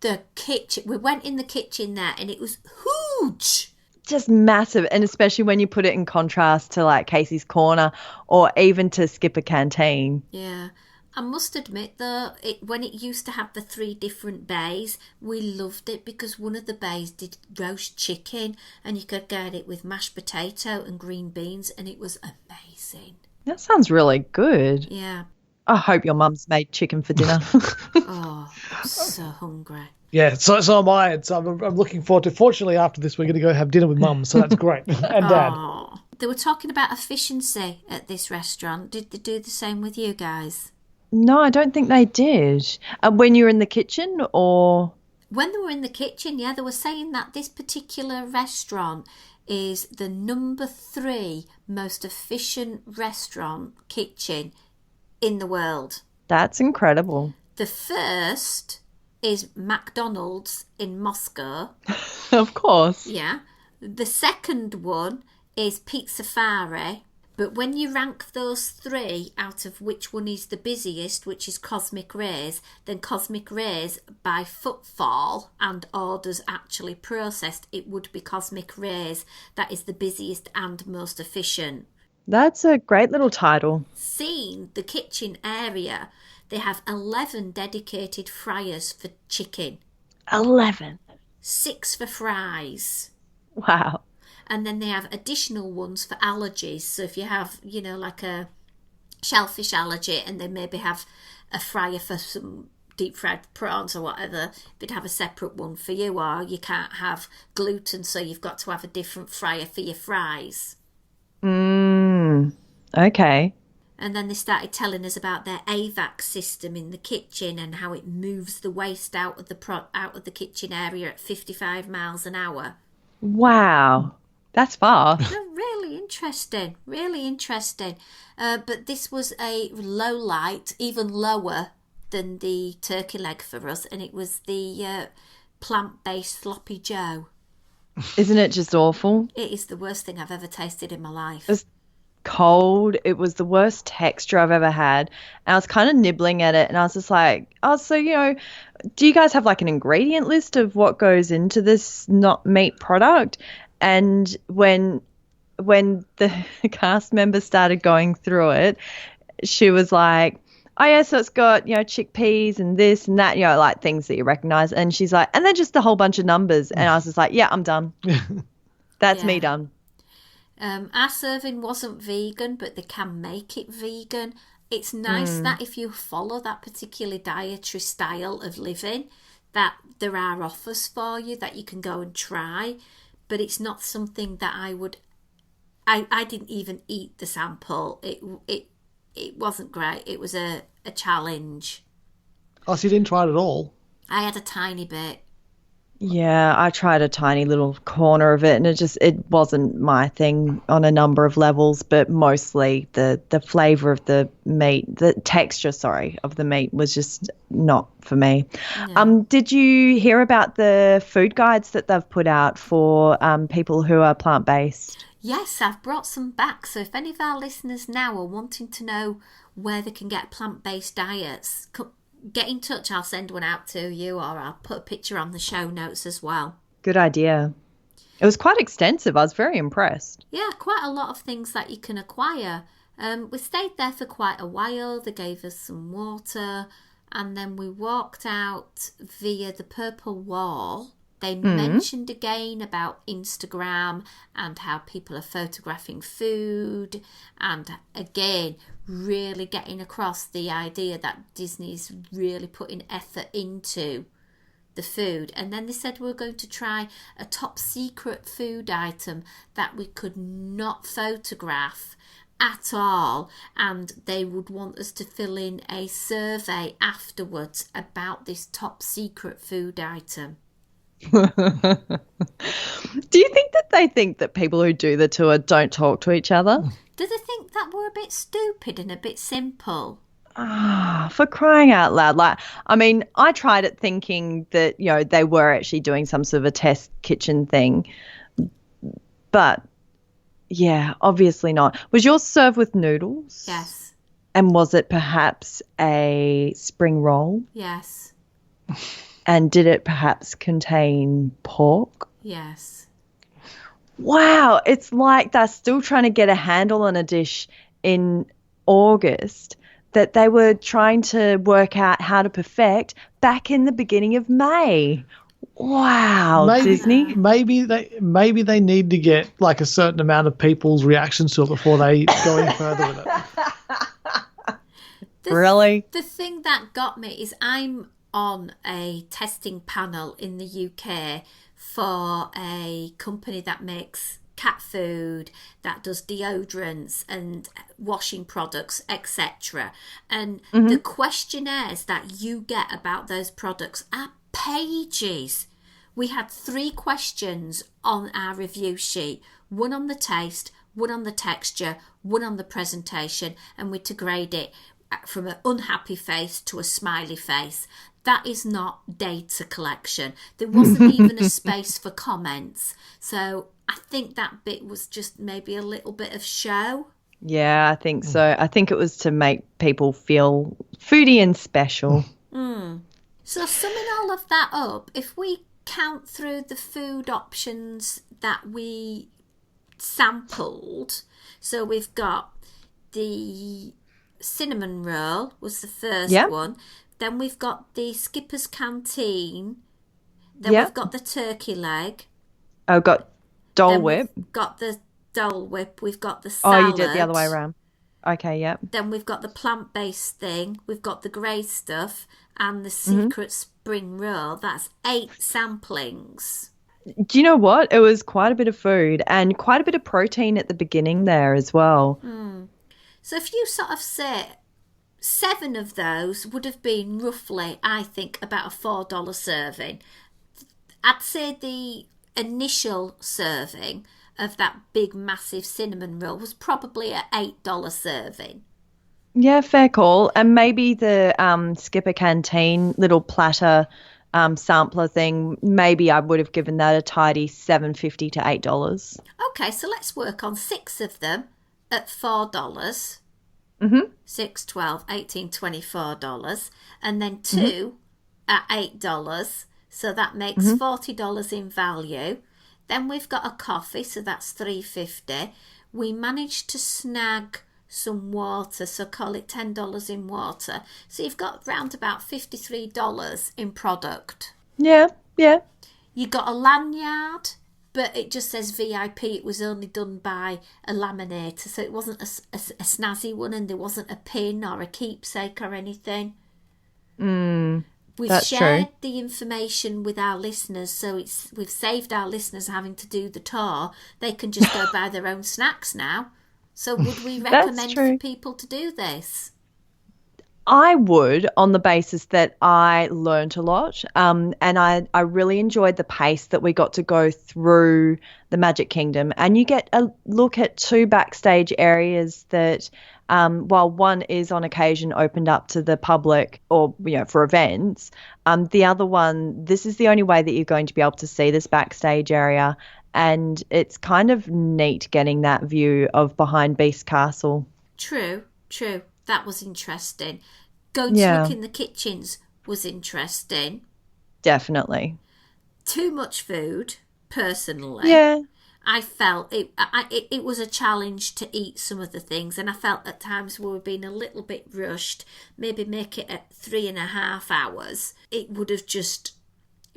The kitchen, we went in the kitchen there, and it was huge. Just massive, and especially when you put it in contrast to like Casey's Corner or even to Skipper Canteen. Yeah. I must admit, though, when it used to have the 3 different bays, we loved it, because one of the bays did roast chicken, and you could get it with mashed potato and green beans, and it was amazing. That sounds really good. Yeah. I hope your mum's made chicken for dinner. Oh, I'm so hungry. Yeah, so am I. And so I'm looking forward to. Fortunately, after this, we're going to go have dinner with Mum, so that's great, and Dad. Oh. They were talking about efficiency at this restaurant. Did they do the same with you guys? No, I don't think they did. When you were in the kitchen, or? When they were in the kitchen, yeah, they were saying that this particular restaurant is the number 3 most efficient restaurant kitchen in the world. That's incredible. The first is McDonald's in Moscow. Of course. Yeah. The second one is Pizzafari. But when you rank those 3 out of which one is the busiest, which is Cosmic Rays, then Cosmic Rays, by footfall and orders actually processed, it would be Cosmic Rays that is the busiest and most efficient. That's a great little title. Seeing the kitchen area, they have 11 dedicated fryers for chicken. 11. 6 for fries. Wow. And then they have additional ones for allergies. So if you have, like a shellfish allergy, and they maybe have a fryer for some deep fried prawns or whatever, they'd have a separate one for you. Or you can't have gluten, so you've got to have a different fryer for your fries. Okay. And then they started telling us about their AVAC system in the kitchen and how it moves the waste out of the kitchen area at 55 miles an hour. Wow. That's fast. No, really interesting, really interesting. But this was a low light, even lower than the turkey leg for us, and it was the plant-based sloppy Joe. Isn't it just awful? It is the worst thing I've ever tasted in my life. It's cold. It was the worst texture I've ever had. And I was kind of nibbling at it, and I was just like, oh, so, do you guys have like an ingredient list of what goes into this not meat product? And when the cast member started going through it, she was like, oh yeah, so it's got, chickpeas and this and that, like things that you recognize. And she's like, and then just a whole bunch of numbers. And I was just like, yeah, I'm done. That's me done. Our serving wasn't vegan, but they can make it vegan. It's nice that if you follow that particular dietary style of living, that there are offers for you that you can go and try. But it's not something that I didn't even eat the sample. It wasn't great. It was a challenge. Oh, so you didn't try it at all? I had a tiny bit. Yeah, I tried a tiny little corner of it, and it wasn't my thing on a number of levels, but mostly the flavor of the meat, the texture, of the meat was just not for me. No. Did you hear about the food guides that they've put out for people who are plant-based? Yes, I've brought some back. So if any of our listeners now are wanting to know where they can get plant-based diets, get in touch. I'll send one out to you, or I'll put a picture on the show notes as well. Good idea. It was quite extensive. I was very impressed. Yeah, quite a lot of things that you can acquire. We stayed there for quite a while. They gave us some water, and then we walked out via the Purple Wall. They mentioned again about Instagram and how people are photographing food, and again really getting across the idea that Disney's really putting effort into the food. And then they said we were going to try a top secret food item that we could not photograph at all, and they would want us to fill in a survey afterwards about this top secret food item. Do you think that they think that people who do the tour don't talk to each other? Do they think that we're a bit stupid and a bit simple? For crying out loud. I tried it thinking that, they were actually doing some sort of a test kitchen thing. But, yeah, obviously not. Was yours served with noodles? Yes. And was it perhaps a spring roll? Yes. And did it perhaps contain pork? Yes. Wow, it's like they're still trying to get a handle on a dish in August that they were trying to work out how to perfect back in the beginning of May. Wow, Disney. Maybe they need to get like a certain amount of people's reactions to it before they go any further with it. Really? The thing that got me is I'm on a testing panel in the UK for a company that makes cat food, that does deodorants and washing products, etc. And the questionnaires that you get about those products are pages. We had 3 questions on our review sheet, one on the taste, one on the texture, one on the presentation, and we're to grade it from an unhappy face to a smiley face. That is not data collection. There wasn't even a space for comments. So I think that bit was just maybe a little bit of show. Yeah, I think so. I think it was to make people feel foodie and special. So summing all of that up, if we count through the food options that we sampled, so we've got the cinnamon roll was the first one. Then we've got the Skipper's Canteen. Then we've got the turkey leg. I've got Dole Then Whip. we've got the Dole Whip. We've got the Oh, salad. you did the other way around. Okay, yep. Then we've got the plant-based thing. We've got the grey stuff and the secret spring roll. That's 8 samplings. Do you know what? It was quite a bit of food and quite a bit of protein at the beginning there as well. So if you sort of say 7 of those would have been roughly, I think, about a $4 serving. I'd say the initial serving of that big, massive cinnamon roll was probably an $8 serving. Yeah, fair call. And maybe the Skipper Canteen little platter sampler thing, maybe I would have given that a tidy $7.50 to $8. Okay, so let's work on 6 of them at $4. 6, 12, 18, $24. And then 2 at $8. So that makes $40 in value. Then we've got a coffee, so that's $3.50. We managed to snag some water, so call it $10 in water. So you've got round about $53 in product. Yeah. You got a lanyard, but it just says VIP. It was only done by a laminator, so it wasn't a snazzy one, and there wasn't a pin or a keepsake or anything. We've shared the information with our listeners, so we've saved our listeners having to do the tour. They can just go buy their own snacks now. So would we recommend for people to do this? I would, on the basis that I learnt a lot, and I really enjoyed the pace that we got to go through the Magic Kingdom. And you get a look at 2 backstage areas that, while one is on occasion opened up to the public or, for events, the other one, this is the only way that you're going to be able to see this backstage area. And it's kind of neat getting that view of behind Beast Castle. True. That was interesting. Going to look in the kitchens was interesting. Definitely. Too much food, personally. Yeah. I felt it was a challenge to eat some of the things, and I felt at times we were being a little bit rushed. Maybe make it at 3.5 hours. It would have just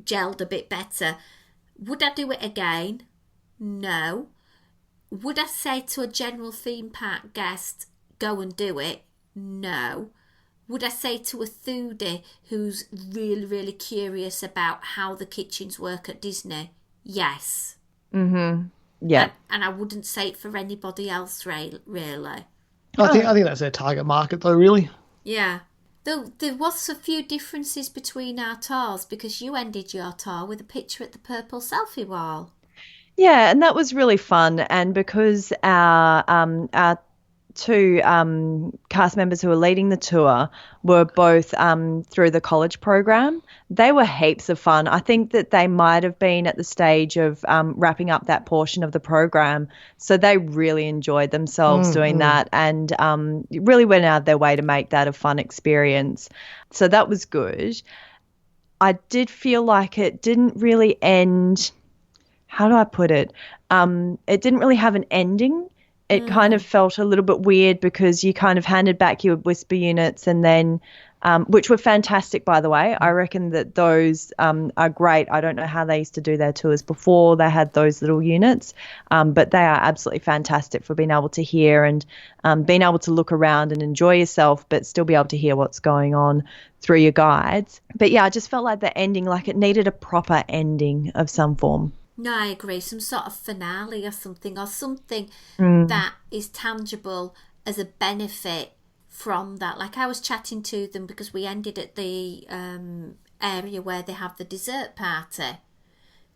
gelled a bit better. Would I do it again? No. Would I say to a general theme park guest, go and do it? No. Would I say to a foodie who's really, really curious about how the kitchens work at Disney? Yes. Yeah. And I wouldn't say it for anybody else, really. I think that's their target market, though, really. Yeah. Though there was a few differences between our tours, because you ended your tour with a picture at the purple selfie wall. Yeah, and that was really fun. And because our 2 cast members who were leading the tour were both through the college program, they were heaps of fun. I think that they might have been at the stage of wrapping up that portion of the program, so they really enjoyed themselves doing that, and really went out of their way to make that a fun experience. So that was good. I did feel like it didn't really end. How do I put it? It didn't really have an ending. It kind of felt a little bit weird because you kind of handed back your Whisper units, and then, which were fantastic, by the way. I reckon that those are great. I don't know how they used to do their tours before they had those little units, but they are absolutely fantastic for being able to hear and being able to look around and enjoy yourself, but still be able to hear what's going on through your guides. But yeah, I just felt like the ending, like it needed a proper ending of some form. No, I agree. Some sort of finale or something that is tangible as a benefit from that. Like I was chatting to them because we ended at the area where they have the dessert party.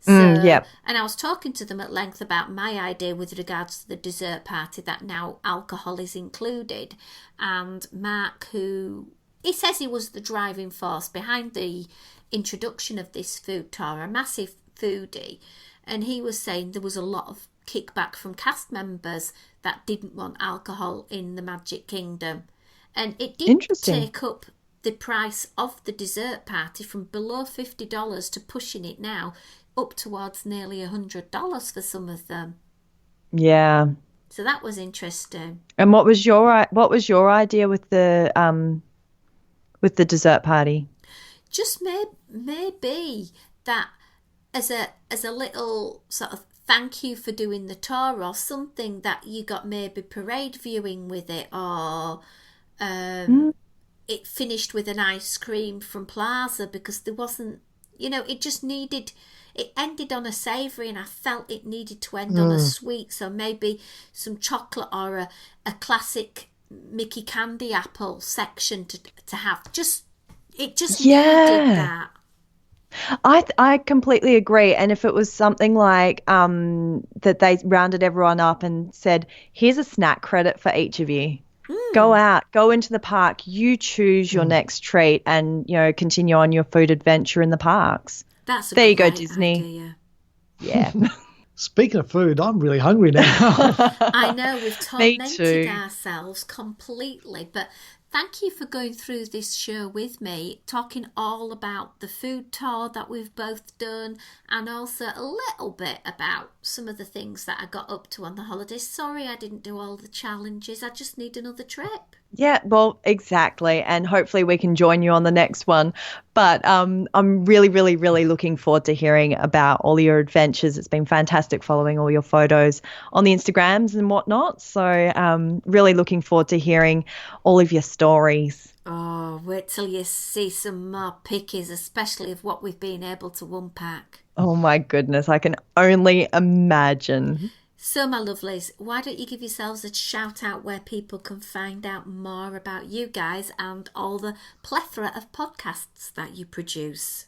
So, yep. And I was talking to them at length about my idea with regards to the dessert party, that now alcohol is included. And Mark, he says he was the driving force behind the introduction of this food tour, a massive foodie. And he was saying there was a lot of kickback from cast members that didn't want alcohol in the Magic Kingdom. And it did take up the price of the dessert party from below $50 to pushing it now up towards nearly $100 for some of them. Yeah. So that was interesting. And what was your idea with the dessert party? Just maybe that as a little sort of thank you for doing the tour, or something that you got maybe parade viewing with it, or it finished with an ice cream from Plaza, because there wasn't, it just needed, it ended on a savoury and I felt it needed to end on a sweet. So maybe some chocolate or a classic Mickey candy apple section to have. It just needed that. I completely agree. And if it was something like that they rounded everyone up and said, here's a snack credit for each of you. Go out, go into the park, you choose your next treat and, continue on your food adventure in the parks. There you go, Disney. Idea. Yeah. Speaking of food, I'm really hungry now. I know, we've tormented ourselves completely, but thank you for going through this show with me, talking all about the food tour that we've both done, and also a little bit about some of the things that I got up to on the holidays. Sorry I didn't do all the challenges. I just need another trip. Yeah, well, exactly. And hopefully we can join you on the next one. But I'm really, really, really looking forward to hearing about all your adventures. It's been fantastic following all your photos on the Instagrams and whatnot. So really looking forward to hearing all of your stories. Oh, wait till you see some more pickies, especially of what we've been able to unpack. Oh, my goodness. I can only imagine. So, my lovelies, why don't you give yourselves a shout out where people can find out more about you guys and all the plethora of podcasts that you produce?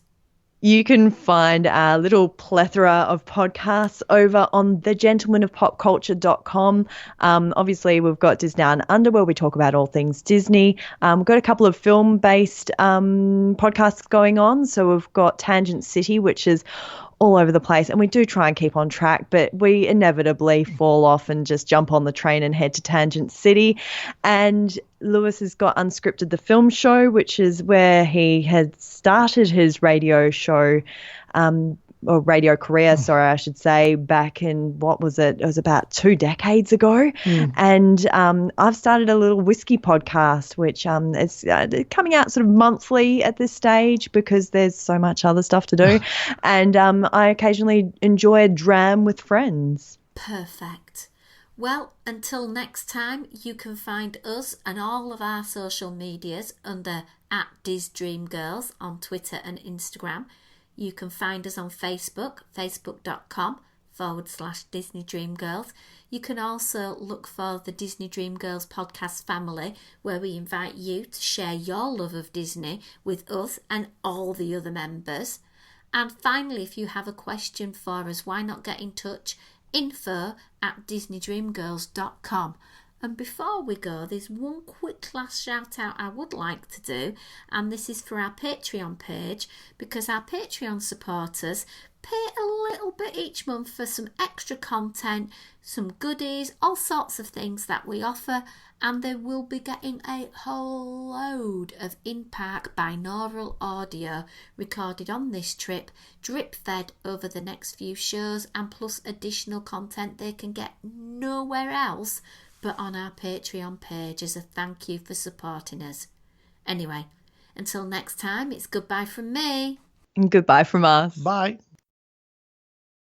You can find a little plethora of podcasts over on thegentlemanofpopculture.com. Obviously, we've got Disney Down Under, where we talk about all things Disney. We've got a couple of film-based podcasts going on. So we've got Tangent City, which is all over the place, and we do try and keep on track, but we inevitably fall off and just jump on the train and head to Tangent City. And Lewis has got Unscripted the Film Show, which is where he had started his radio show, or radio career, sorry, I should say, back in, what was it? It was about 2 decades ago. And I've started a little whiskey podcast, which is coming out sort of monthly at this stage because there's so much other stuff to do. And I occasionally enjoy a dram with friends. Perfect. Well, until next time, you can find us and all of our social medias under @DisDreamGirls on Twitter and Instagram. You can find us on Facebook, facebook.com/Disney Dream Girls. You can also look for the Disney Dream Girls podcast family, where we invite you to share your love of Disney with us and all the other members. And finally, if you have a question for us, why not get in touch? info@DisneyDreamGirls.com. And before we go, there's one quick last shout out I would like to do, and this is for our Patreon page, because our Patreon supporters pay a little bit each month for some extra content, some goodies, all sorts of things that we offer, and they will be getting a whole load of in-park binaural audio recorded on this trip, drip-fed over the next few shows, and plus additional content they can get nowhere else but on our Patreon page as a thank you for supporting us. Anyway, until next time, it's goodbye from me. And goodbye from us. Bye.